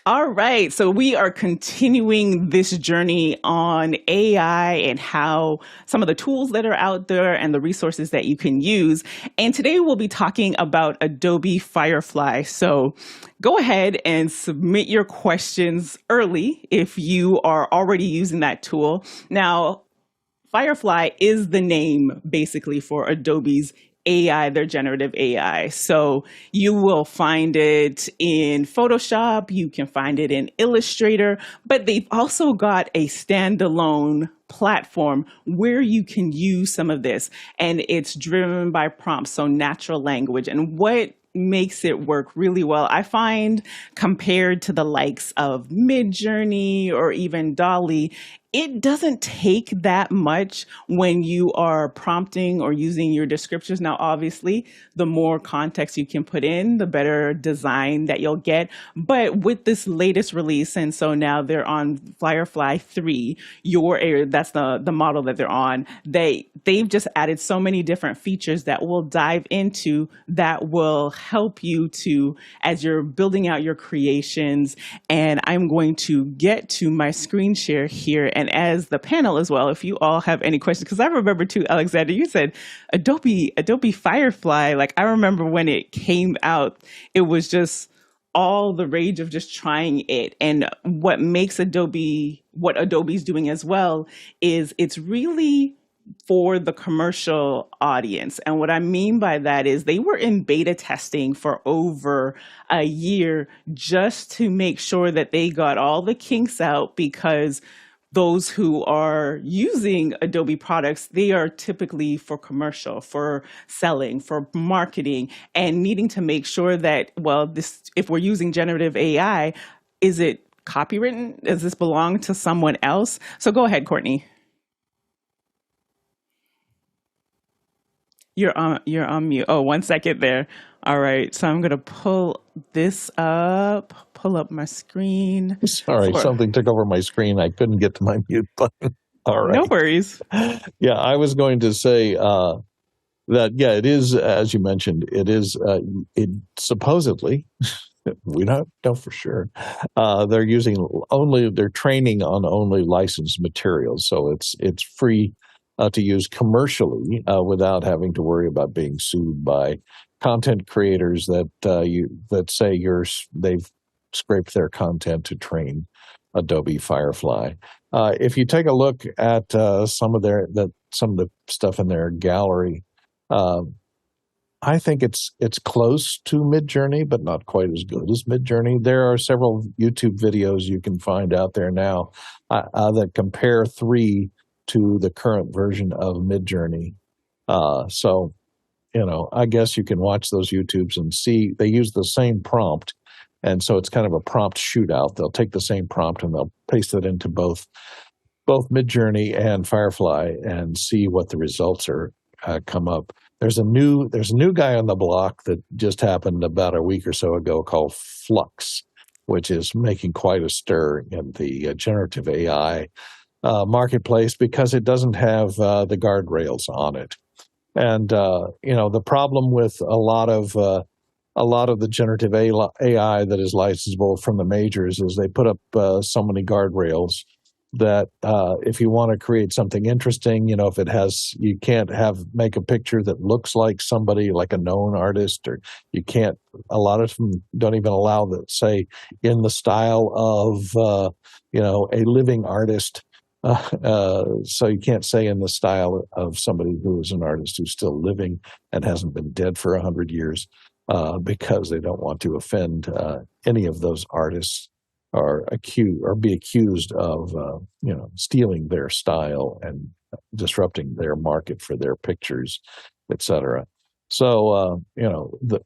All right. So we are continuing this journey on AI and how some of the tools that are out there and the resources that you can use. And today we'll be talking about Adobe Firefly. So go ahead and submit your questions early if you are already using that tool. Now, Firefly is the name basically for Adobe's AI, their generative AI. So you will find it in Photoshop, you can find it in Illustrator, but they've also got a standalone platform where you can use some of this. And it's driven by prompts, so natural language. And what makes it work really well, I find, compared to the likes of Midjourney or even Dolly, it doesn't take that much when you are prompting or using your descriptors. Now, obviously, the more context you can put in, the better design that you'll get. But with this latest release, and so now they're on Firefly 3, that's the model that they're on. They've just added so many different features that we'll dive into that will help you to, as you're building out your creations. And I'm going to get to my screen share here, and as the panel as well, if you all have any questions, because I remember too, Alexander, you said Adobe Firefly. Like, I remember when it came out, it was just all the rage of just trying it. And what what Adobe's doing as well is it's really for the commercial audience. And what I mean by that is they were in beta testing for over a year just to make sure that they got all the kinks out, because those who are using Adobe products, they are typically for commercial, for selling, for marketing, and needing to make sure that, well, this, if we're using generative AI, is it copywritten? Does this belong to someone else? So go ahead, Courtney. You're on mute. Oh, 1 second there. All right. So I'm gonna pull up my screen Sorry, for something took over my screen. I couldn't get to my mute button. All no right. worries. Yeah, I was going to say that, yeah, it is, as you mentioned, it supposedly, we don't know for sure, they're training on only licensed materials. So it's free to use commercially without having to worry about being sued by content creators that say they've scraped their content to train Adobe Firefly. If you take a look at some of the stuff in their gallery, uh, I think it's close to Midjourney, but not quite as good as Midjourney. There are several YouTube videos you can find out there now that compare three to the current version of Midjourney. So, I guess you can watch those YouTubes and see they use the same prompt. And so it's kind of a prompt shootout. They'll take the same prompt and they'll paste it into both Midjourney and Firefly and see what the results are come up. There's a new guy on the block that just happened about a week or so ago called Flux, which is making quite a stir in the generative AI marketplace because it doesn't have the guardrails on it. And the problem with a lot of the generative AI that is licensable from the majors is they put up so many guardrails that if you want to create something interesting, if you can't make a picture that looks like somebody, like a known artist, or you can't, a lot of them don't even allow that, say, in the style of, a living artist. So you can't say in the style of somebody who is an artist who's still living and hasn't been dead for 100 years, because they don't want to offend any of those artists or be accused of stealing their style and disrupting their market for their pictures, etc. So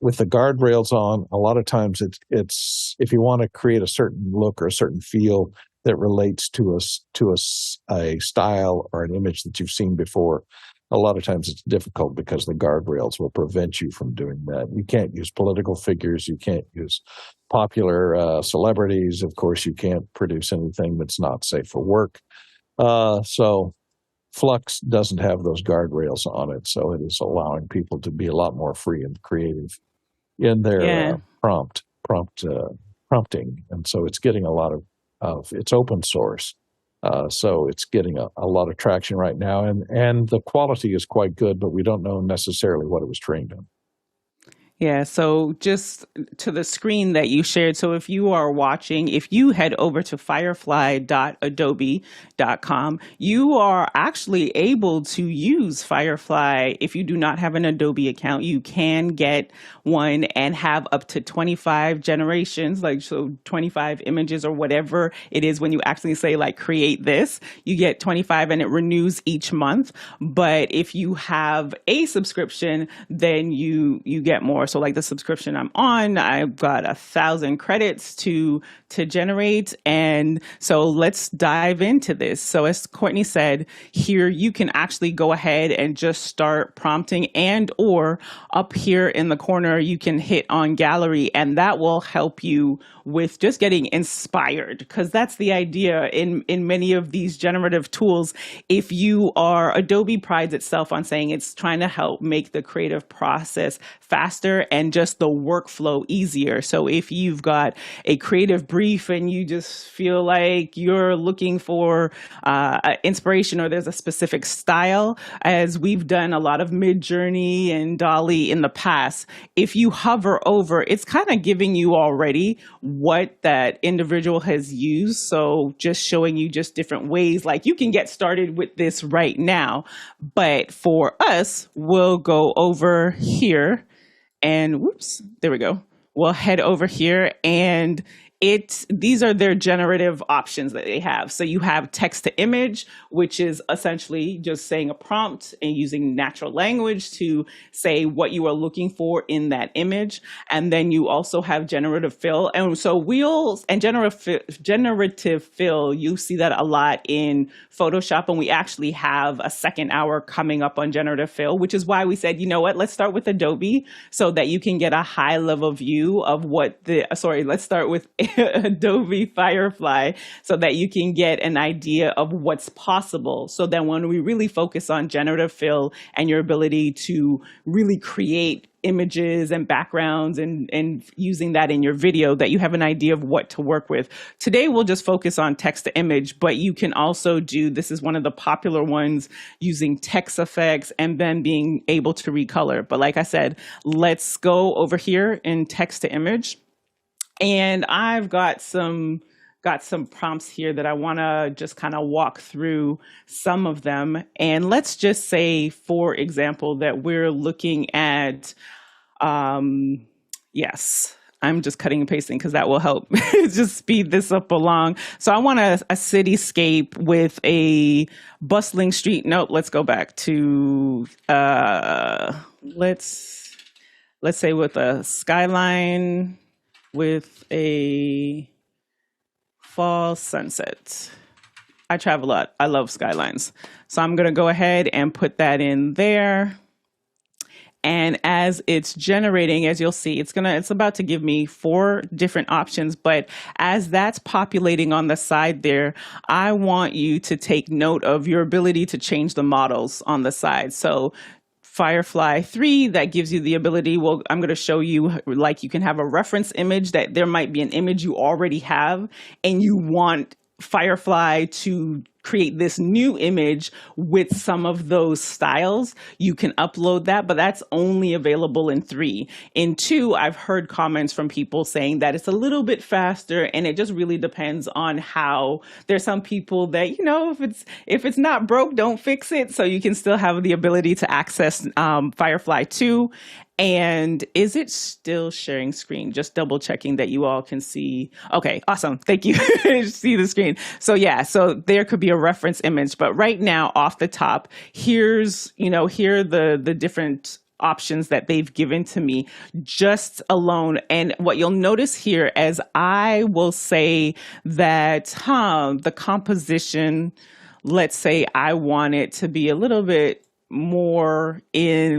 with the guardrails on, a lot of times it's if you want to create a certain look or a certain feel that relates to a style or an image that you've seen before, a lot of times it's difficult because the guardrails will prevent you from doing that. You can't use political figures. You can't use popular celebrities. Of course, you can't produce anything that's not safe for work. So Flux doesn't have those guardrails on it. So it is allowing people to be a lot more free and creative in their Yeah. prompt prompting, and so it's getting a lot of it's open source. So it's getting a lot of traction right now, and the quality is quite good, but we don't know necessarily what it was trained on. Yeah, so just to the screen that you shared. So if you are watching, if you head over to firefly.adobe.com, you are actually able to use Firefly. If you do not have an Adobe account, you can get one and have up to 25 generations, like so 25 images or whatever it is when you actually say like create this, you get 25 and it renews each month. But if you have a subscription, then you get more. So like the subscription I'm on, I've got 1,000 credits to generate. And so let's dive into this. So as Courtney said, here you can actually go ahead and just start prompting, and or up here in the corner, you can hit on gallery, and that will help you with just getting inspired, because that's the idea in many of these generative tools. If you are, Adobe prides itself on saying it's trying to help make the creative process faster and just the workflow easier. So if you've got a creative brief and you just feel like you're looking for inspiration, or there's a specific style, as we've done a lot of Midjourney and Dolly in the past, if you hover over, it's kind of giving you already what that individual has used. So just showing you just different ways, like you can get started with this right now. But for us, we'll go over here and whoops, there we go. We'll head over here, and these are their generative options that they have. So you have text to image, which is essentially just saying a prompt and using natural language to say what you are looking for in that image. And then you also have generative fill. And so wheels and generative fill, you see that a lot in Photoshop. And we actually have a second hour coming up on generative fill, which is why we said, you know what, let's start with Adobe so that you can get a high level view of let's start with Adobe Firefly so that you can get an idea of what's possible. So then when we really focus on generative fill and your ability to really create images and backgrounds and using that in your video, that you have an idea of what to work with. Today, we'll just focus on text to image, but you can also this is one of the popular ones, using text effects and then being able to recolor. But like I said, let's go over here in text to image. And I've got some prompts here that I want to just kind of walk through some of them. And let's just say, for example, that we're looking at, yes, I'm just cutting and pasting because that will help just speed this up along. So I want a cityscape with a bustling street. Nope, let's go back to, let's say with a skyline with a fall sunset. I travel a lot. I love skylines. So I'm going to go ahead and put that in there. And as it's generating, as you'll see, it's about to give me 4 different options. But as that's populating on the side there, I want you to take note of your ability to change the models on the side. So Firefly 3, that gives you the ability, well, I'm going to show you, like, you can have a reference image, that there might be an image you already have and you want Firefly to create this new image with some of those styles. You can upload that, but that's only available in 3. In 2, I've heard comments from people saying that it's a little bit faster, and it just really depends on how. There's some people that, if it's not broke, don't fix it. So you can still have the ability to access Firefly 2. And is it still sharing screen? Just double checking that you all can see. Okay, awesome. Thank you. See the screen. So yeah, so there could be a reference image, but right now off the top, here are the different options that they've given to me just alone. And what you'll notice here, as I will say that, the composition, let's say I want it to be a little bit more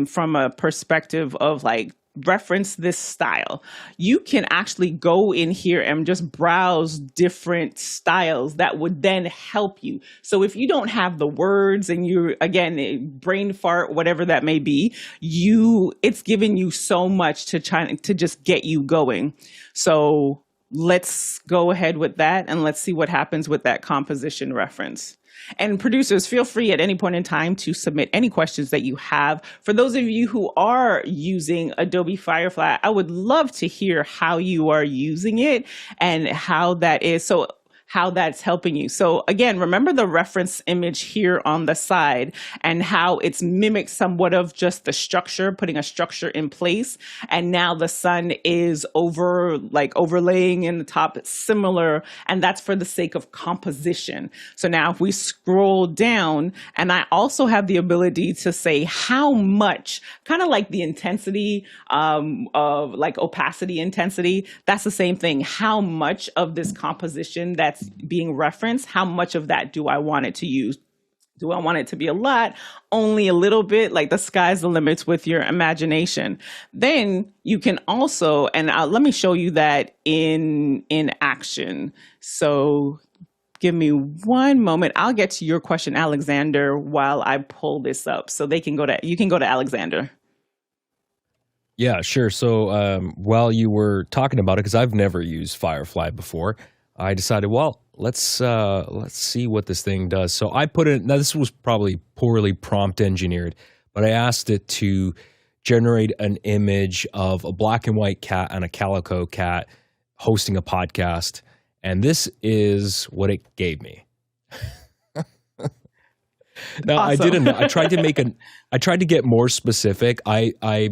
from a perspective of like reference this style. You can actually go in here and just browse different styles that would then help you. So if you don't have the words and you, again, brain fart, whatever that may be, it's giving you so much to try to just get you going. So let's go ahead with that and let's see what happens with that composition reference. And producers, feel free at any point in time to submit any questions that you have. For those of you who are using Adobe Firefly, I would love to hear how you are using it and how that is. So how that's helping you. So again, remember the reference image here on the side and how it's mimicked somewhat of just the structure, putting a structure in place. And now the sun is overlaying in the top similar, and that's for the sake of composition. So now if we scroll down, and I also have the ability to say how much, kind of like the intensity of like opacity intensity, that's the same thing. How much of this composition that's being referenced, how much of that do I want it to use? Do I want it to be a lot? Only a little bit? Like the sky's the limits with your imagination. Then you can also, and let me show you that in action. So give me one moment. I'll get to your question, Alexander, while I pull this up. So you can go to Alexander. Yeah, sure. So while you were talking about it, because I've never used Firefly before, I decided, well, let's see what this thing does. So I put it. Now this was probably poorly prompt engineered, but I asked it to generate an image of a black and white cat and a calico cat hosting a podcast, and this is what it gave me. Now Awesome. I tried to get more specific. I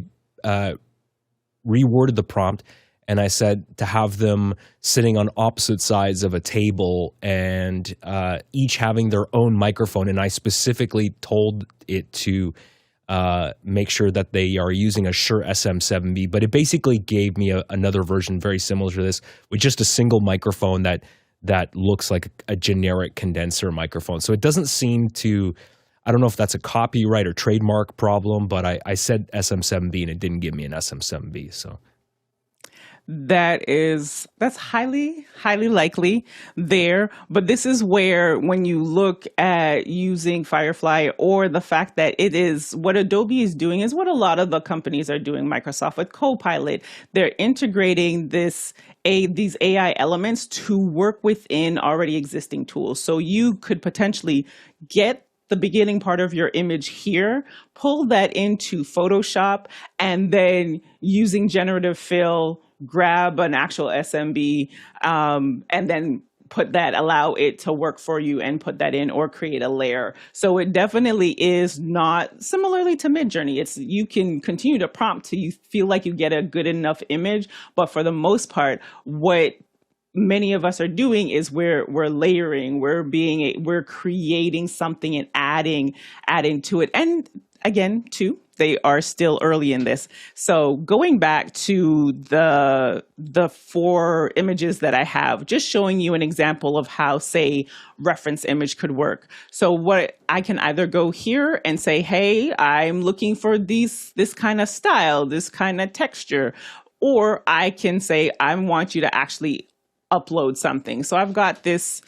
reworded the prompt and I said to have them sitting on opposite sides of a table and each having their own microphone. And I specifically told it to make sure that they are using a Shure SM7B. But it basically gave me another version very similar to this with just a single microphone that looks like a generic condenser microphone. So it doesn't seem to, I don't know if that's a copyright or trademark problem, but I said SM7B and it didn't give me an SM7B. So that's highly likely there. But this is where, when you look at using Firefly, or the fact that it is what Adobe is doing is what a lot of the companies are doing, Microsoft with Copilot. They're integrating these AI elements to work within already existing tools. So you could potentially get the beginning part of your image here, pull that into Photoshop, and then using generative fill, grab an actual SMB, and then allow it to work for you and put that in, or create a layer. So it definitely is not similarly to Midjourney. You can continue to prompt till you feel like you get a good enough image, but for the most part, what many of us are doing is we're layering, we're creating something and adding to it. And again, too, they are still early in this. So going back to the 4 images that I have, just showing you an example of how, say, reference image could work. So what I can either go here and say, hey, I'm looking for this kind of style, this kind of texture, or I can say, I want you to actually upload something. So I've got this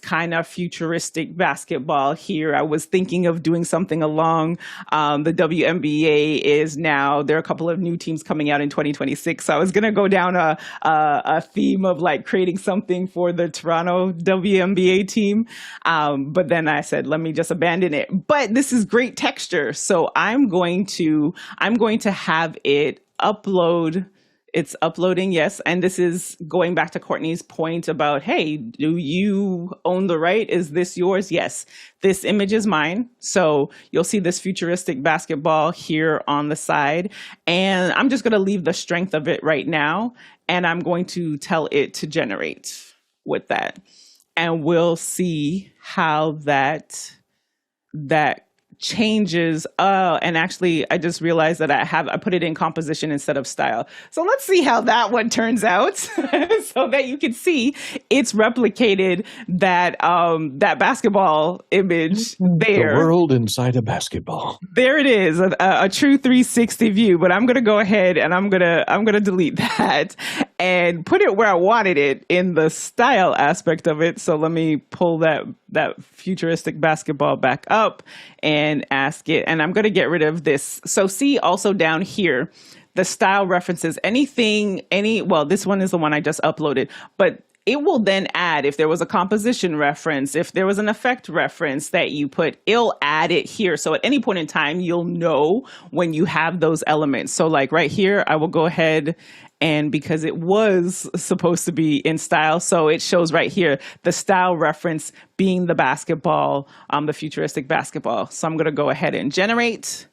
kind of futuristic basketball here. I was thinking of doing something along the WNBA is now, there are a couple of new teams coming out in 2026. So I was going to go down a theme of like creating something for the Toronto WNBA team. But then I said, let me just abandon it. But this is great texture. So I'm going to have it upload. It's uploading, yes. And this is going back to Courtney's point about, hey, do you own the right? Is this yours? Yes. This image is mine. So you'll see this futuristic basketball here on the side. And I'm just going to leave the strength of it right now. And I'm going to tell it to generate with that. And we'll see how that changes. And actually, I just realized that I put it in composition instead of style. So let's see how that one turns out, so that you can see it's replicated that basketball image there. The world inside a basketball. There it is, a true 360 view. But I'm gonna go ahead and I'm gonna delete that and put it where I wanted it in the style aspect of it. So let me pull that futuristic basketball back up and ask it. And I'm going to get rid of this. So see also down here, the style references, well, this one is the one I just uploaded, but it will then add, if there was a composition reference, if there was an effect reference that you put, it'll add it here. So at any point in time, you'll know when you have those elements. So like right here, I will go ahead and because it was supposed to be in style, so it shows right here, the style reference being the basketball, the futuristic basketball. So I'm going to go ahead and generate,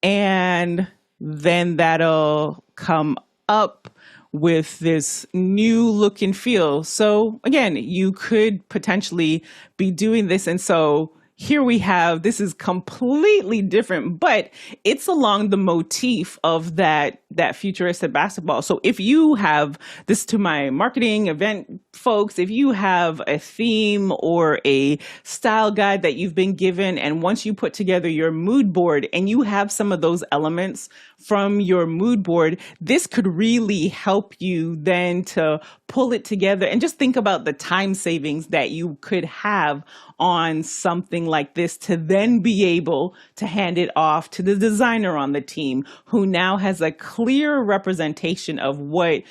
and then that'll come up with this new look and feel. So again, you could potentially be doing this. And so here we have, this is completely different, but it's along the motif of that futuristic basketball. So if you have this, to my marketing event folks, if you have a theme or a style guide that you've been given, and once you put together your mood board and you have some of those elements from your mood board, this could really help you then to pull it together and just think about the time savings that you could have on something like this, to then be able to hand it off to the designer on the team, who now has a clear representation of what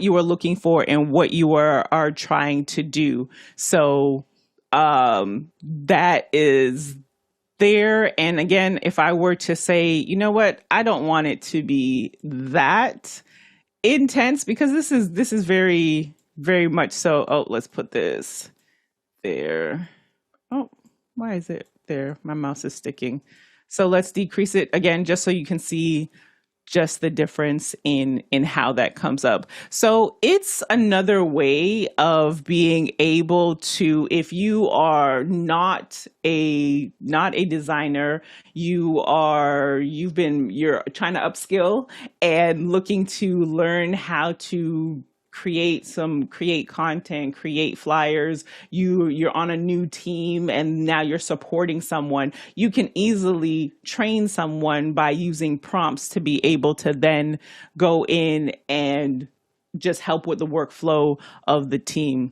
you are looking for and what you are trying to do. So that is there. And again, if I were to say, you know what, I don't want it to be that intense, because this is very, very much so. Oh, let's put this there. Oh, why is it there? My mouse is sticking. So let's decrease it again, just so you can see just the difference in how that comes up. So it's another way of being able to, if you are not a designer, you're trying to upskill and looking to learn how to create content, create flyers, you're on a new team and now you're supporting someone, you can easily train someone by using prompts to be able to then go in and just help with the workflow of the team.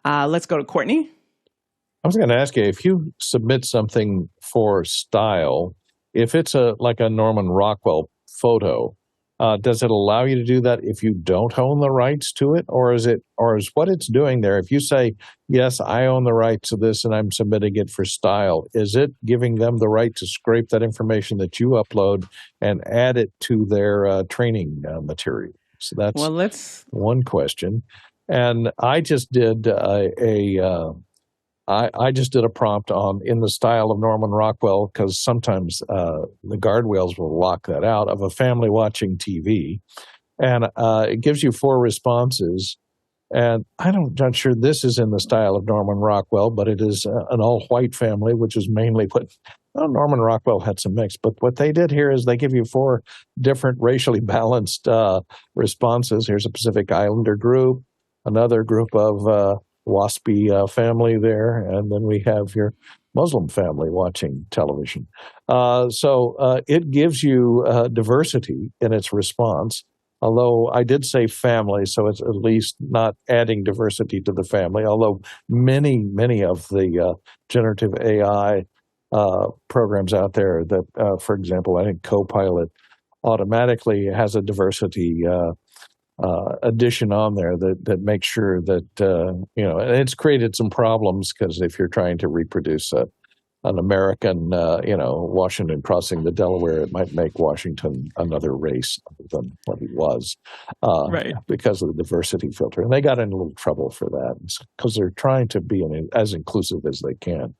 Let's go to Courtney. I was going to ask you, if you submit something for style, if it's like a Norman Rockwell photo, does it allow you to do that if you don't own the rights to it, or is what it's doing there? If you say, yes, I own the rights to this and I'm submitting it for style, is it giving them the right to scrape that information that you upload and add it to their training material? So that's one question. And I just did I just did a prompt on in the style of Norman Rockwell, because sometimes the guardrails will lock that out, of a family watching TV. And it gives you 4 responses. And I'm not sure this is in the style of Norman Rockwell, but it is an all-white family, which is mainly Norman Rockwell had some mix. But what they did here is they give you 4 different racially balanced responses. Here's a Pacific Islander group, another group of WASPy family there, and then we have your Muslim family watching television. So it gives you diversity in its response, although I did say family, so it's at least not adding diversity to the family, although many of the generative AI programs out there that, for example, I think Copilot automatically has a diversity addition on there that makes sure that, and it's created some problems, because if you're trying to reproduce an American, Washington crossing the Delaware, it might make Washington another race than what he was, Right, because of the diversity filter. And they got in a little trouble for that, because they're trying to be as inclusive as they can.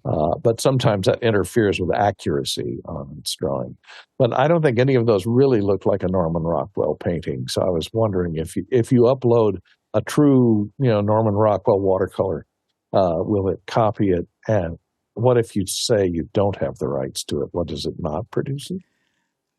But sometimes that interferes with accuracy on its drawing. But I don't think any of those really look like a Norman Rockwell painting. So I was wondering if you upload a true, Norman Rockwell watercolor, will it copy it? And what if you say you don't have the rights to it? What does it not produce?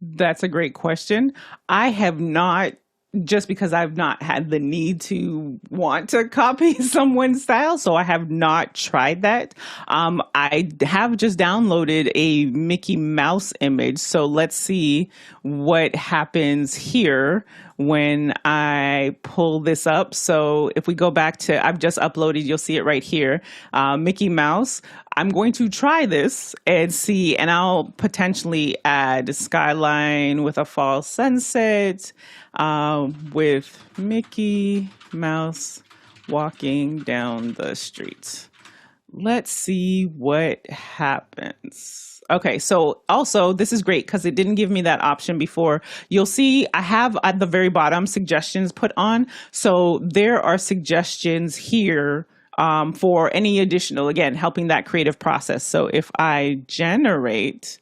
that's a great question. I have not, just because I've not had the need to want to copy someone's style, so I have not tried that. I have just downloaded a Mickey Mouse image, so let's see what happens here when I pull this up. So if we go back to, I've just uploaded, you'll see it right here, Mickey Mouse. I'm going to try this and see, and I'll potentially add skyline with a fall sunset, with Mickey Mouse walking down the street. Let's see what happens. Okay, so also this is great because it didn't give me that option before. You'll see I have at the very bottom suggestions put on. So there are suggestions here for any additional, again, helping that creative process. So if I generate,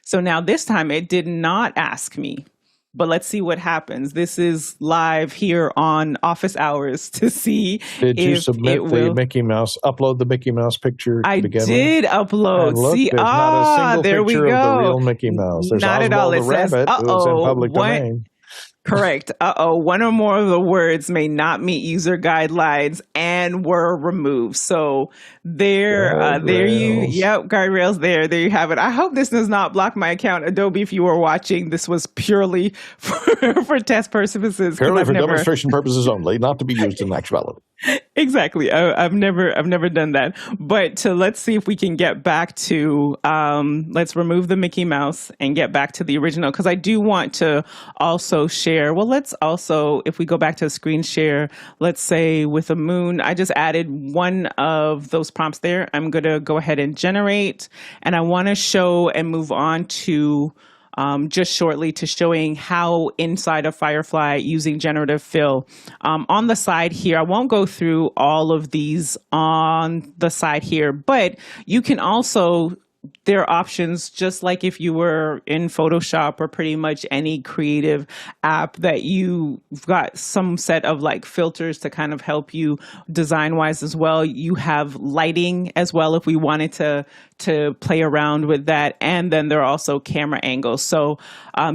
so now this time it did not ask me. But let's see what happens. This is live here on office hours to see Did you if submit it the will. Mickey Mouse, upload the Mickey Mouse picture to I begin with? did upload. And look, See, there's not a single there we picture of the go. real Mickey Mouse. There's Not at all. Oswald It the says, rabbit, who is in public what? domain. Correct. One or more of the words may not meet user guidelines and were removed. So there you, Guardrails. yep, guardrails there you have it. I hope this does not block my account. Adobe, if you were watching, this was purely for test purposes. 'Cause Purely I've for never- demonstration purposes only, not to be used in actuality. Exactly. I've never done that. But let's see if we can get back to, let's remove the Mickey Mouse and get back to the original. Because I do want to also share. Well, let's also, if we go back to the screen share, let's say with a moon, I just added one of those prompts there. I'm going to go ahead and generate. And I want to show and move on to just shortly to showing how inside of Firefly using generative fill. On the side here, I won't go through all of these on the side here, but you can also, there are options just like if you were in Photoshop or pretty much any creative app that you've got some set of like filters to kind of help you design wise as well. You have lighting as well if we wanted to play around with that. And then there are also camera angles. So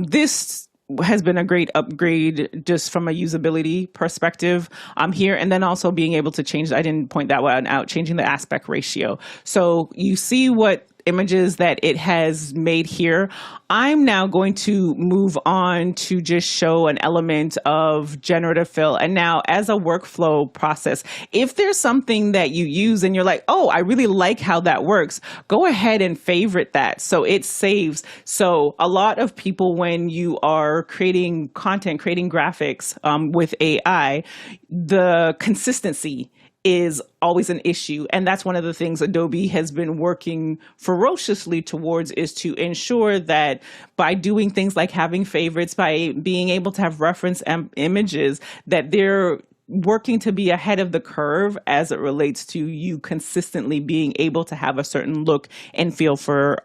this has been a great upgrade just from a usability perspective here. And then also being able to change, I didn't point that one out, changing the aspect ratio. So you see what images that it has made here. I'm now going to move on to just show an element of generative fill. And now as a workflow process, if there's something that you use and you're like, oh, I really like how that works, go ahead and favorite that. So it saves. So a lot of people, when you are creating content, creating graphics with AI, the consistency is always an issue. And that's one of the things Adobe has been working ferociously towards, is to ensure that by doing things like having favorites, by being able to have reference images, that they're working to be ahead of the curve as it relates to you consistently being able to have a certain look and feel for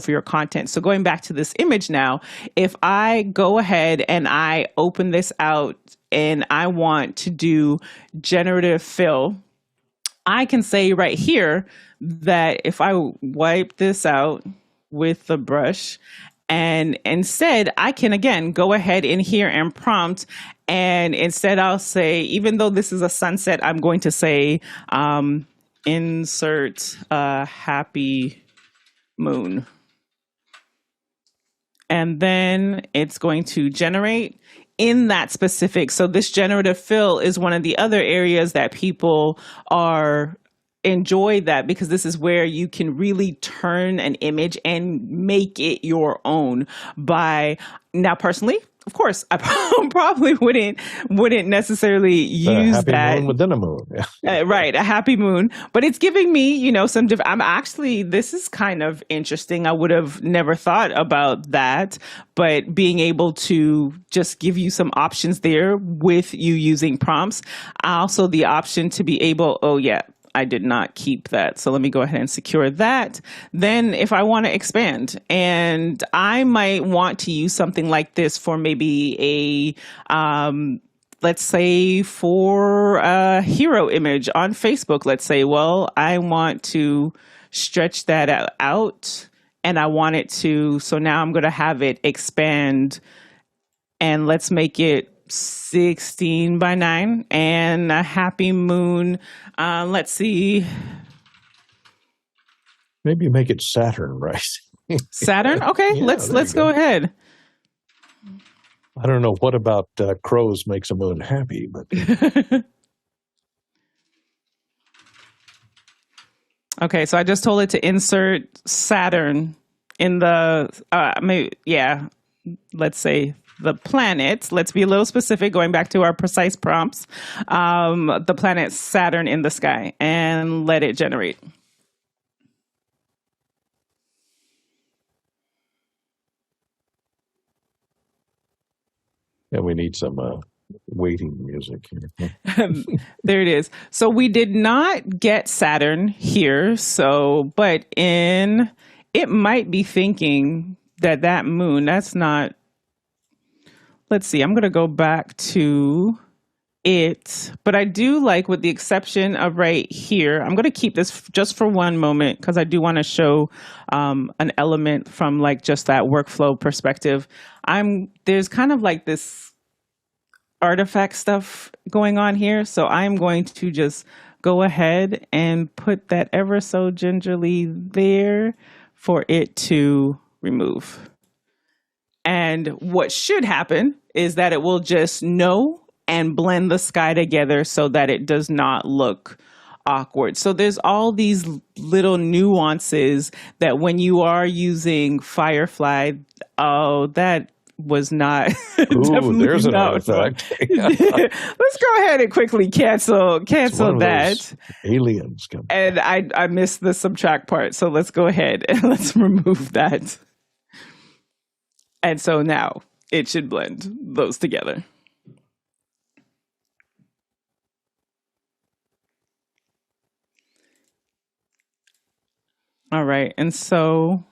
your content. So going back to this image now, if I go ahead and I open this out and I want to do generative fill, I can say right here that if I wipe this out with the brush, and instead I can again go ahead in here and prompt, and instead I'll say, even though this is a sunset, I'm going to say insert a happy moon. And then it's going to generate in that specific. So this generative fill is one of the other areas that people enjoy that, because this is where you can really turn an image and make it your own by, now personally, of course, I probably wouldn't necessarily use happy that. Moon within a moon. Yeah. Right, a happy moon. But it's giving me, some different. This is kind of interesting. I would have never thought about that. But being able to just give you some options there with you using prompts. Also the option to be able, I did not keep that. So let me go ahead and secure that. Then if I want to expand, and I might want to use something like this for maybe let's say for a hero image on Facebook, let's say, well, I want to stretch that out and I want it to, so now I'm going to have it expand, and let's make it 16 by 9 and a happy moon. Let's see. Maybe make it Saturn, right? Saturn. Okay, Yeah, let's there you go ahead. I don't know what about crows makes a moon happy, but Okay, so I just told it to insert Saturn in the, let's say the planet. Let's be a little specific, going back to our precise prompts. The planet Saturn in the sky, and let it generate. yeah, we need some waiting music here. There it is. So we did not get Saturn here. But it might be thinking that moon, that's not, let's see, I'm going to go back to it. But I do like, with the exception of right here, I'm going to keep this just for one moment because I do want to show an element from like just that workflow perspective. There's kind of like this artifact stuff going on here. So I'm going to just go ahead and put that ever so gingerly there for it to remove. And what should happen is that it will just know and blend the sky together so that it does not look awkward. So there's all these little nuances that when you are using Firefly, that was not Ooh, there's an not artifact. Let's go ahead and quickly cancel that. Aliens come. And I missed the subtract part, so let's go ahead and let's remove that. And so now it should blend those together. All right, and so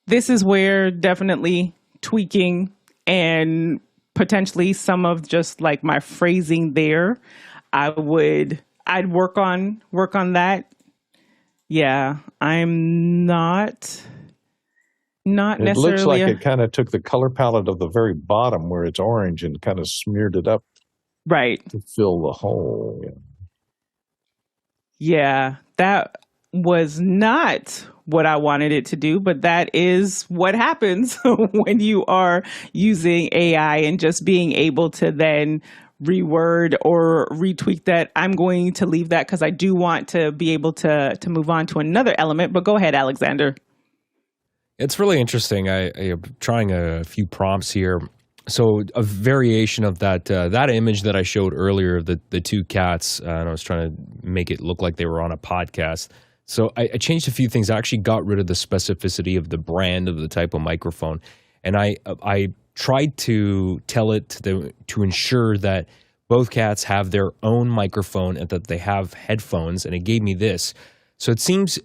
this is where definitely tweaking and potentially some of just like my phrasing there, I'd work on that. Yeah, I'm not necessarily. It looks like it kind of took the color palette of the very bottom where it's orange and kind of smeared it up, right, to fill the hole. Yeah, that was not what I wanted it to do, but that is what happens when you are using AI and just being able to then reword or retweak that. I'm going to leave that because I do want to be able to move on to another element, but go ahead, Alexander. It's really interesting. I'm trying a few prompts here. So a variation of that image that I showed earlier of the two cats, and I was trying to make it look like they were on a podcast. So I changed a few things. I actually got rid of the specificity of the brand of the type of microphone, and I tried to tell it to ensure that both cats have their own microphone and that they have headphones, and it gave me this. So it seems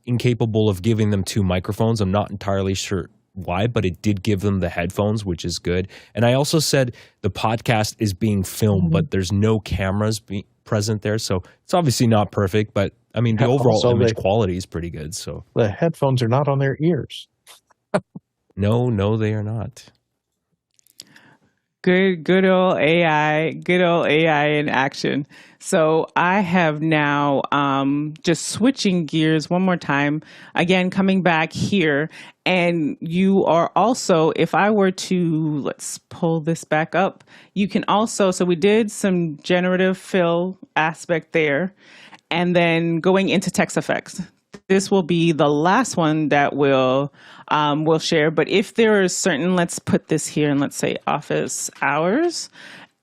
incapable of giving them two microphones. I'm not entirely sure why, but it did give them the headphones, which is good. And I also said the podcast is being filmed, but there's no cameras present there. So it's obviously not perfect, but I mean, the overall image quality is pretty good. So the headphones are not on their ears. No, they are not. Good old AI in action. So I have now just switching gears one more time, again, coming back here. And you are also, if I were to, let's pull this back up, you can also, so we did some generative fill aspect there. And then going into text effects. This will be the last one that we'll share. But if there are certain, let's put this here and let's say office hours.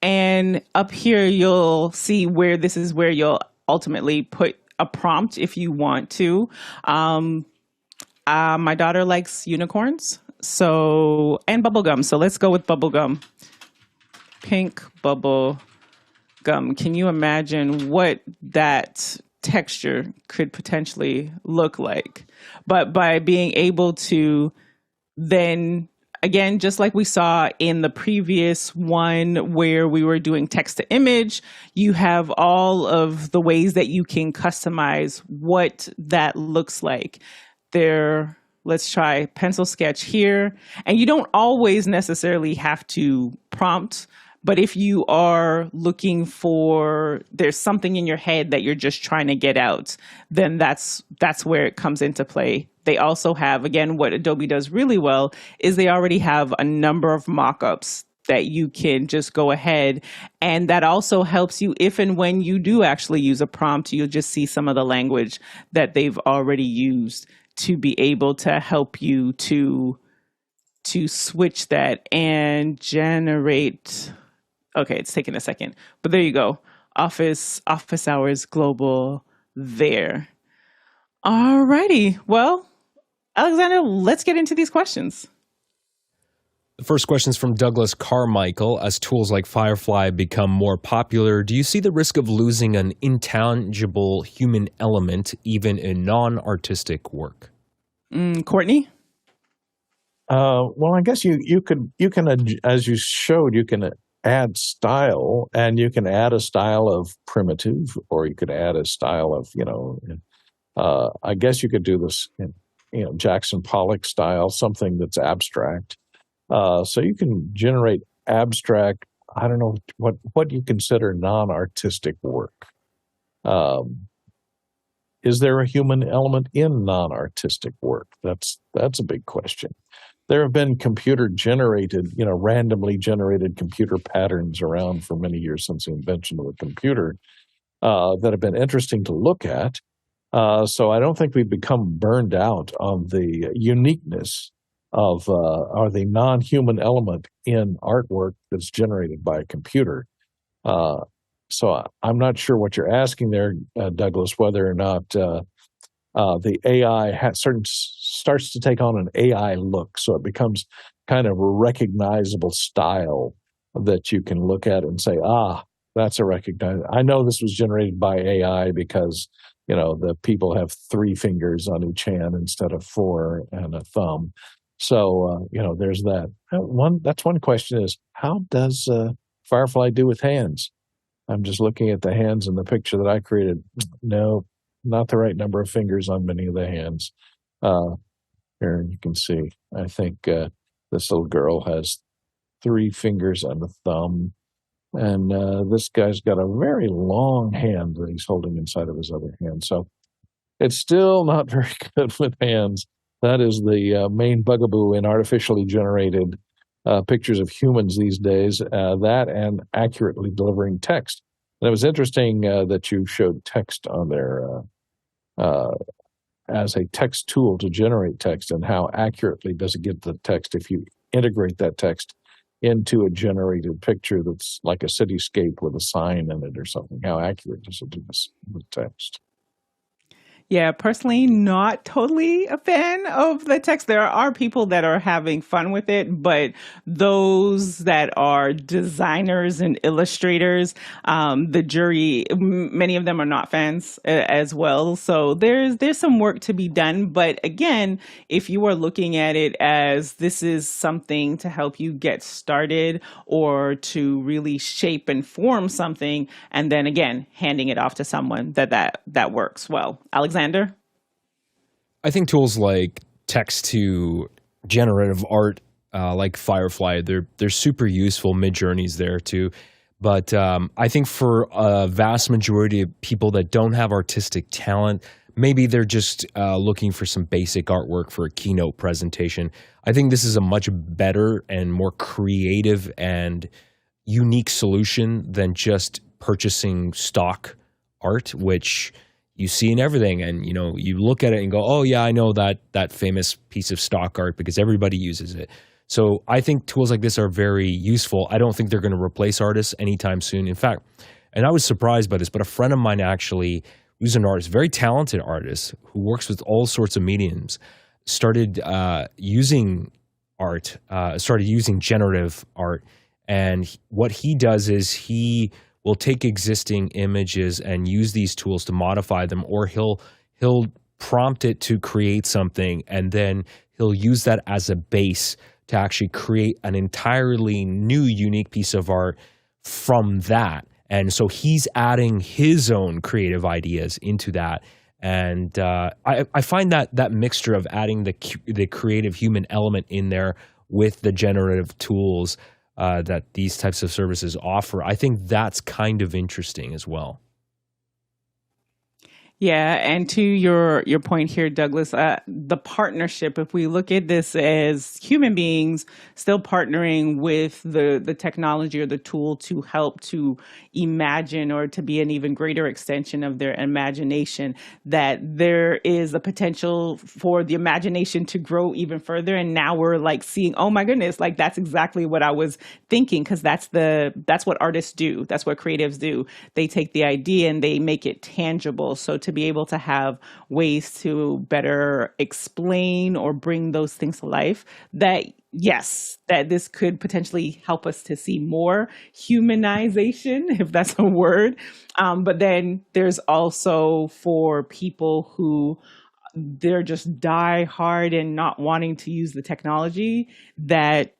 And up here, you'll see where this is where you'll ultimately put a prompt if you want to. My daughter likes unicorns, and bubblegum. So let's go with bubblegum. Pink bubble gum. Can you imagine what that texture could potentially look like? But by being able to then, again, just like we saw in the previous one where we were doing text to image, you have all of the ways that you can customize what that looks like. Let's try pencil sketch here. And you don't always necessarily have to prompt, but if you are looking for, there's something in your head that you're just trying to get out, then that's where it comes into play They also have, again, what Adobe does really well is they already have a number of mockups that you can just go ahead, and that also helps you if and when you do actually use a prompt, you'll just see some of the language that they've already used to be able to help you to switch that and generate. Okay, it's taking a second, but there you go. Office hours global there. Alrighty. Well, Alexander, let's get into these questions. The first question is from Douglas Carmichael. As tools like Firefly become more popular, do you see the risk of losing an intangible human element even in non-artistic work? Courtney? Well, I guess you can, as you showed, you can add style, and you can add a style of primitive, or you could add a style of, I guess you could do this, Jackson Pollock style, something that's abstract. So you can generate abstract. I don't know what you consider non-artistic work. Is there a human element in non-artistic work? That's a big question. There have been randomly generated computer patterns around for many years since the invention of the computer that have been interesting to look at. So I don't think we've become burned out on the uniqueness of or the non-human element in artwork that's generated by a computer. So I'm not sure what you're asking there, Douglas, whether or not the AI starts to take on an AI look, so it becomes kind of a recognizable style that you can look at and say, that's a recognizable. I know this was generated by AI because the people have 3 fingers on each hand instead of 4 and a thumb. So there's that. That's one question: is how does Firefly do with hands? I'm just looking at the hands in the picture that I created. No, not the right number of fingers on many of the hands. Here you can see, I think this little girl has 3 fingers and a thumb. And this guy's got a very long hand that he's holding inside of his other hand. So it's still not very good with hands. That is the main bugaboo in artificially generated pictures of humans these days, that and accurately delivering text. And it was interesting that you showed text on there as a text tool to generate text, and how accurately does it get the text if you integrate that text into a generated picture that's like a cityscape with a sign in it or something. How accurate does it do this with text? Yeah, personally, not totally a fan of the text. There are people that are having fun with it, but those that are designers and illustrators, the jury, many of them are not fans as well. So there's some work to be done. But again, if you are looking at it as this is something to help you get started or to really shape and form something, and then again, handing it off to someone that works well. Alexander? I think tools like text to generative art, like Firefly, they're super useful. Midjourney's there too. But I think for a vast majority of people that don't have artistic talent, maybe they're just looking for some basic artwork for a keynote presentation. I think this is a much better and more creative and unique solution than just purchasing stock art, which you see in everything. And, you look at it and go, oh yeah, I know that famous piece of stock art because everybody uses it. So I think tools like this are very useful. I don't think they're going to replace artists anytime soon. In fact, and I was surprised by this, but a friend of mine actually, who's an artist, very talented artist, who works with all sorts of mediums, started using generative art. And what he does is he will take existing images and use these tools to modify them, or he'll prompt it to create something, and then he'll use that as a base to actually create an entirely new, unique piece of art from that. And so he's adding his own creative ideas into that. And I find that mixture of adding the creative human element in there with the generative tools that these types of services offer, I think that's kind of interesting as well. Yeah, and to your point here, Douglas, the partnership. If we look at this as human beings still partnering with the technology or the tool to help to imagine or to be an even greater extension of their imagination, that there is a potential for the imagination to grow even further. And now we're like seeing, oh my goodness, like that's exactly what I was thinking, because that's what artists do, that's what creatives do. They take the idea and they make it tangible. So to be able to have ways to better explain or bring those things to life, that yes, that this could potentially help us to see more humanization, if that's a word. But then there's also for people who they're just die hard and not wanting to use the technology, that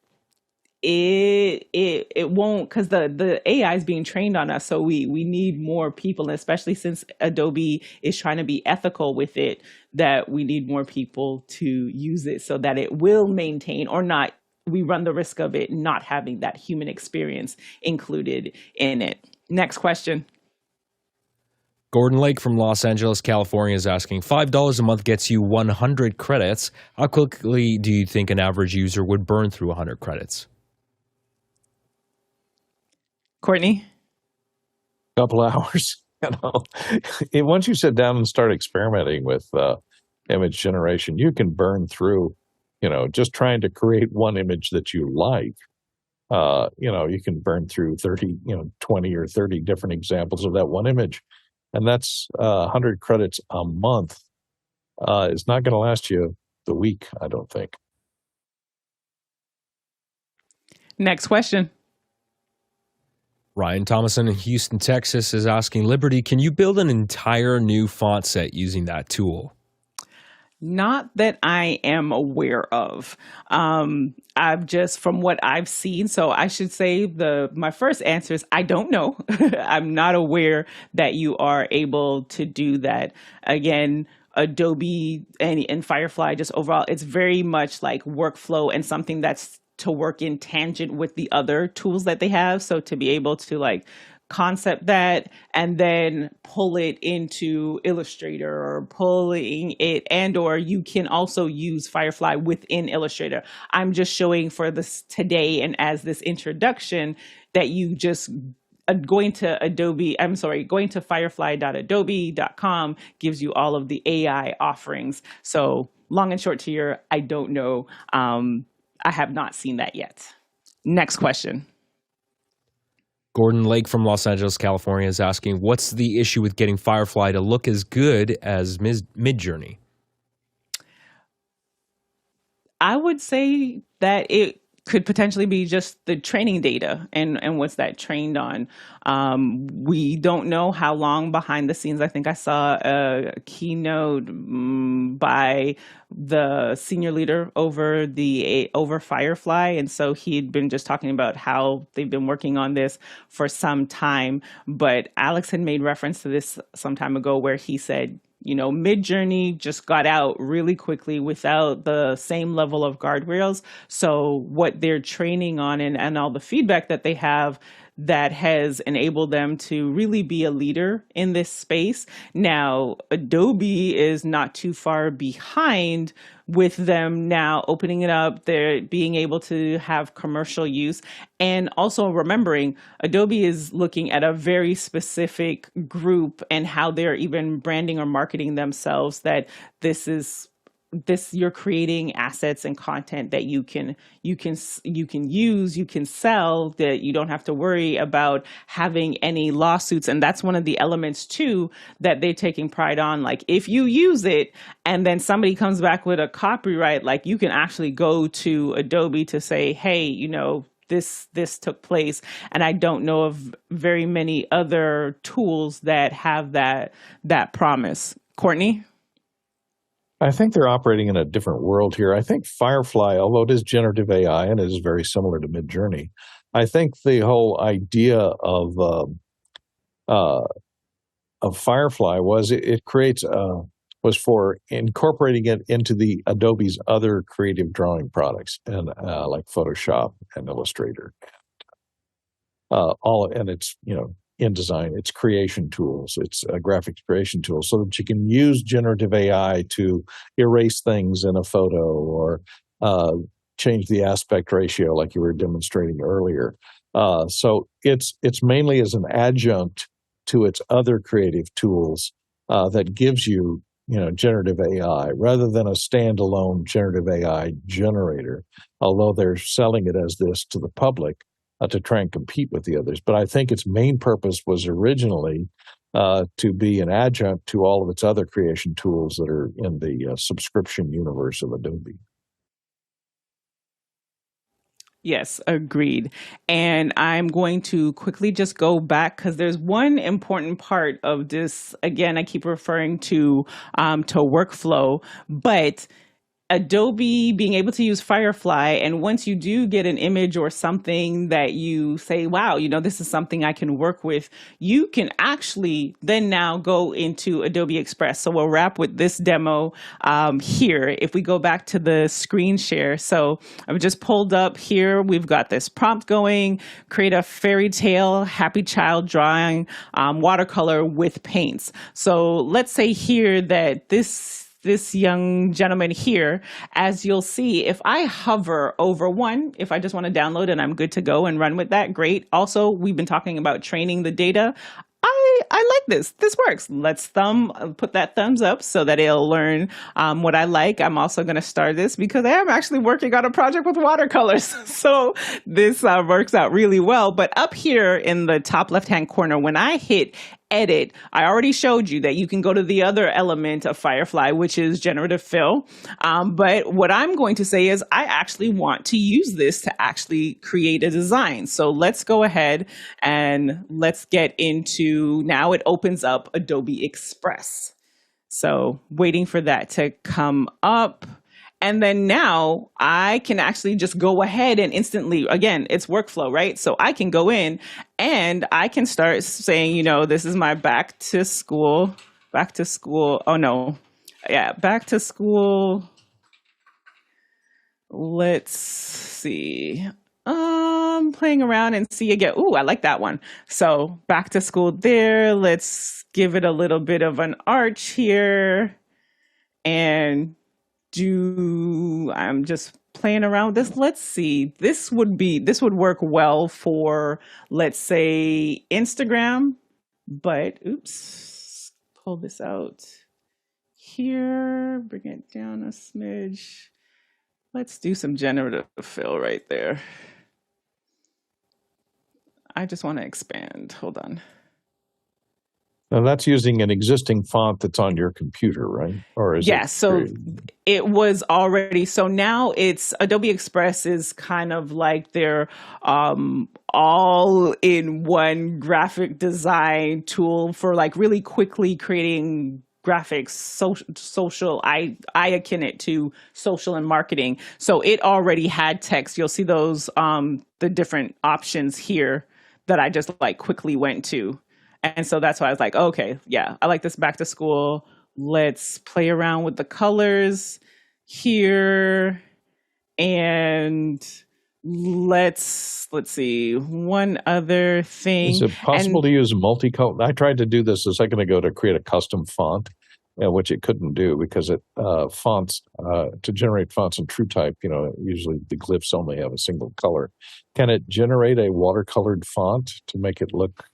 it won't, because the AI is being trained on us. So we need more people, and especially since Adobe is trying to be ethical with it, that we need more people to use it so that it will maintain or not. We run the risk of it not having that human experience included in it. Next question. Gordon Lake from Los Angeles, California is asking, $5 a month gets you 100 credits. How quickly do you think an average user would burn through 100 credits? Courtney? Couple hours. Once you sit down and start experimenting with image generation, you can burn through, just trying to create one image that you like. You can burn through 30, 20 or 30 different examples of that one image. And that's 100 credits a month. It's not going to last you the week, I don't think. Next question. Ryan Thomason in Houston, Texas is asking, Liberty, can you build an entire new font set using that tool? Not that I am aware of. I've just from what I've seen. So I should say my first answer is I don't know. I'm not aware that you are able to do that. Again, Adobe and Firefly, just overall, it's very much like workflow and something that's to work in tangent with the other tools that they have. So to be able to like concept that and then pull it into Illustrator or pulling it, and or you can also use Firefly within Illustrator. I'm just showing for this today and as this introduction that you just going to firefly.adobe.com gives you all of the AI offerings. So long and short to your, I don't know. I have not seen that yet. Next question. Gordon Lake from Los Angeles, California is asking, what's the issue with getting Firefly to look as good as Midjourney? I would say that it could potentially be just the training data and what's that trained on. We don't know how long behind the scenes. I think I saw a keynote by the senior leader over Firefly, and so he'd been just talking about how they've been working on this for some time. But Alex had made reference to this some time ago, where he said, Midjourney just got out really quickly without the same level of guardrails. So what they're training on and all the feedback that they have, that has enabled them to really be a leader in this space. Now, Adobe is not too far behind with them now opening it up. They're being able to have commercial use. And also remembering, Adobe is looking at a very specific group and how they're even branding or marketing themselves, that you're creating assets and content that you can use, you can sell, that you don't have to worry about having any lawsuits. And that's one of the elements too that they're taking pride on. Like if you use it and then somebody comes back with a copyright, like you can actually go to Adobe to say, hey, this took place. And I don't know of very many other tools that have that promise. Courtney? I think they're operating in a different world here. I think Firefly, although it is generative AI and it is very similar to Midjourney, I think the whole idea of Firefly was was for incorporating it into the Adobe's other creative drawing products, and like Photoshop and Illustrator. And it's InDesign. It's creation tools. It's graphics creation tools, so that you can use generative AI to erase things in a photo or change the aspect ratio, like you were demonstrating earlier. So it's mainly as an adjunct to its other creative tools that gives you generative AI rather than a standalone generative AI generator. Although they're selling it as this to the public to try and compete with the others, but I think its main purpose was originally to be an adjunct to all of its other creation tools that are in the subscription universe of Adobe. Yes, agreed. And I'm going to quickly just go back because there's one important part of this. Again, I keep referring to workflow, but Adobe being able to use Firefly, and once you do get an image or something that you say, wow, this is something I can work with, you can actually then now go into Adobe Express. So we'll wrap with this demo here. If we go back to the screen share, so I've just pulled up here, we've got this prompt going, create a fairy tale, happy child drawing, watercolor with paints. So let's say here that this young gentleman here, as you'll see, if I hover over one, if I just want to download and I'm good to go and run with that, great. Also, we've been talking about training the data. I like this. This works. Let's put that thumbs up so that it'll learn what I like. I'm also going to start this because I am actually working on a project with watercolors. So this works out really well. But up here in the top left-hand corner, when I hit edit, I already showed you that you can go to the other element of Firefly, which is generative fill. But what I'm going to say is I actually want to use this to actually create a design. So let's go ahead and let's get into, now it opens up Adobe Express. So waiting for that to come up. And then now I can actually just go ahead and instantly, again, it's workflow, right? So I can go in and I can start saying, this is my back to school. Oh no. Yeah, back to school. Let's see. Playing around and see again. Ooh, I like that one. So back to school there. Let's give it a little bit of an arch here. And I'm just playing around with this. Let's see. This would work well for, let's say, Instagram. But oops, pull this out here, bring it down a smidge. Let's do some generative fill right there. I just want to expand. Hold on. Now that's using an existing font that's on your computer, right? Or is it? So it was already. So now it's Adobe Express is kind of like their all-in-one graphic design tool for like really quickly creating graphics, social. I akin it to social and marketing. So it already had text. You'll see those the different options here that I just like quickly went to. And so that's why I was like, okay, yeah, I like this back to school. Let's play around with the colors here. And let's see, one other thing. Is it possible to use multicolor? I tried to do this a second ago to create a custom font, which it couldn't do because fonts, to generate fonts in TrueType, usually the glyphs only have a single color. Can it generate a watercolored font to make it look,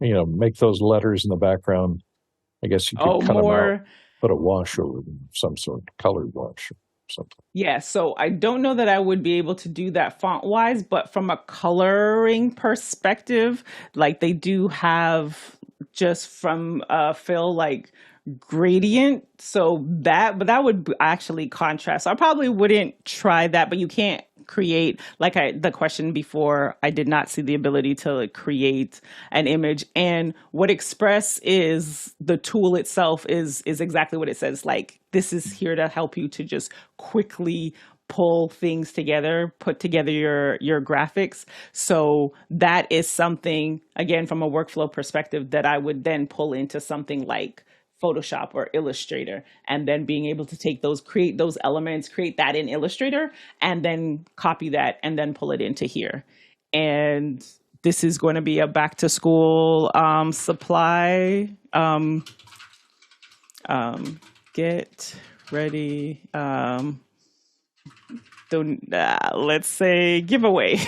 make those letters in the background? I guess you could cut them out, put a wash over them, some sort of colored wash or something. Yeah, so I don't know that I would be able to do that font-wise, but from a coloring perspective, like they do have just from fill like gradient, but that would actually contrast. I probably wouldn't try that, but you can't create the question before, I did not see the ability to create an image. And what Express is, the tool itself is exactly what it says. Like, this is here to help you to just quickly pull things together, put together your graphics. So that is something, again, from a workflow perspective, that I would then pull into something like Photoshop or Illustrator, and then being able to create those elements, create that in Illustrator, and then copy that and then pull it into here. And this is going to be a back to school supply. Get ready. Let's say giveaway.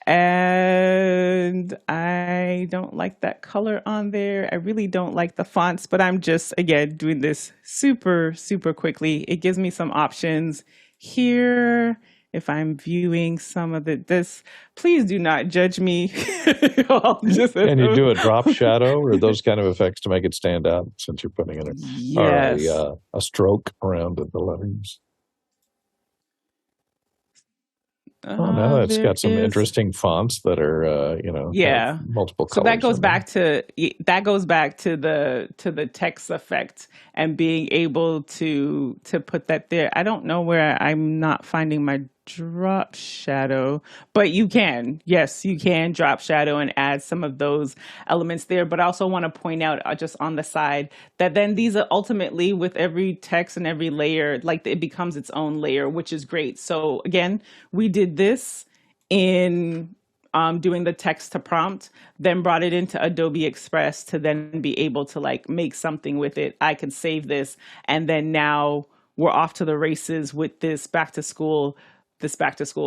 And I don't like that color on there. I really don't like the fonts, but I'm just, again, doing this super, super quickly. It gives me some options here. If I'm viewing some of this, please do not judge me. Can you do a drop shadow or those kind of effects to make it stand out since you're putting in Yes. a stroke around the letters? Oh, no, it's got some interesting fonts that are, have multiple colors. So that goes back to the text effect and being able to put that there. I don't know where I'm not finding my drop shadow, but you can drop shadow and add some of those elements there. But I also want to point out just on the side that then these are ultimately, with every text and every layer, like it becomes its own layer, which is great. So again, we did this in doing the text to prompt, then brought it into Adobe Express to then be able to like make something with it. I could save this, and then now we're off to the races with this back to school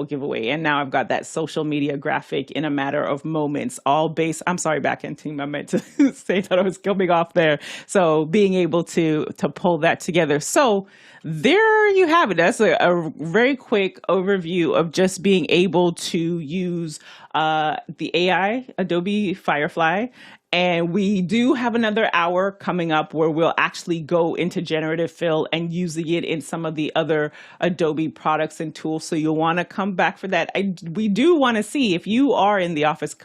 giveaway. And now I've got that social media graphic in a matter of moments, all based, I'm sorry, back-end team, I meant to say that I was coming off there. So being able to pull that together. So there you have it. That's a very quick overview of just being able to use the AI, Adobe Firefly. And we do have another hour coming up where we'll actually go into generative fill and using it in some of the other Adobe products and tools. So you'll want to come back for that. We do want to see if you are in the office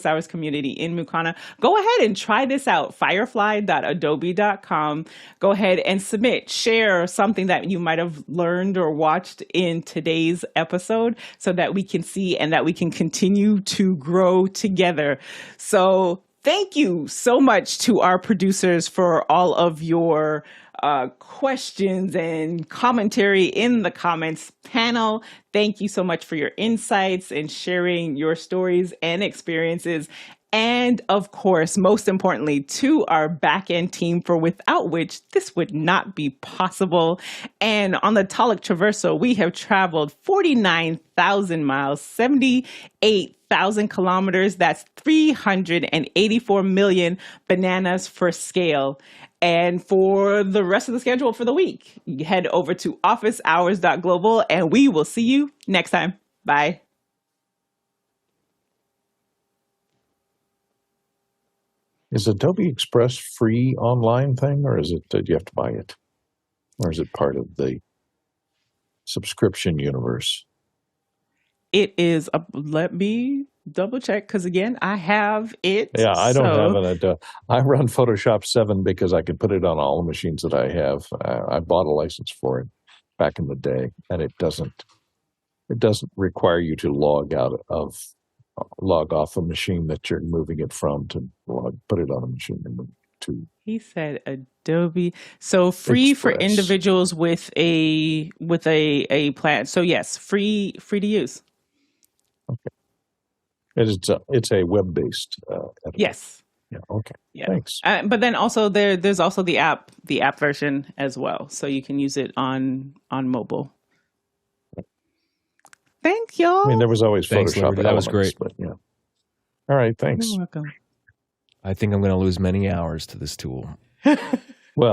hours community in Mukana, go ahead and try this out. Firefly.adobe.com. Go ahead and submit, share something that you might have learned or watched in today's episode so that we can see and that we can continue to grow together. So thank you so much to our producers for all of your questions and commentary in the comments panel. Thank you so much for your insights and sharing your stories and experiences. And of course, most importantly, to our back-end team, for without which this would not be possible. And on the Talik Traverso, we have traveled 49,000 miles, 78,000 kilometers. That's 384 million bananas for scale. And for the rest of the schedule for the week, you head over to officehours.global, and we will see you next time. Bye. Is Adobe Express free online thing, or do you have to buy it? Or is it part of the subscription universe? It is. Let me double check, because again, I have it. Yeah, I don't have it. I run Photoshop 7 because I can put it on all the machines that I have. I bought a license for it back in the day, and it doesn't require you to log off a machine that you're moving it from to put it on a machine and move it to. He said Adobe. So free Express. For individuals with a plan. So yes, free to use. Okay. It's a web-based editor. Yes. Yeah. Okay. Yeah. Thanks. But then also there's also the app version as well, so you can use it on mobile. Thank y'all. I mean, there was always Thanks, Photoshop. Liberty. That was great. But yeah. All right. Thanks. You're welcome. I think I'm going to lose many hours to this tool.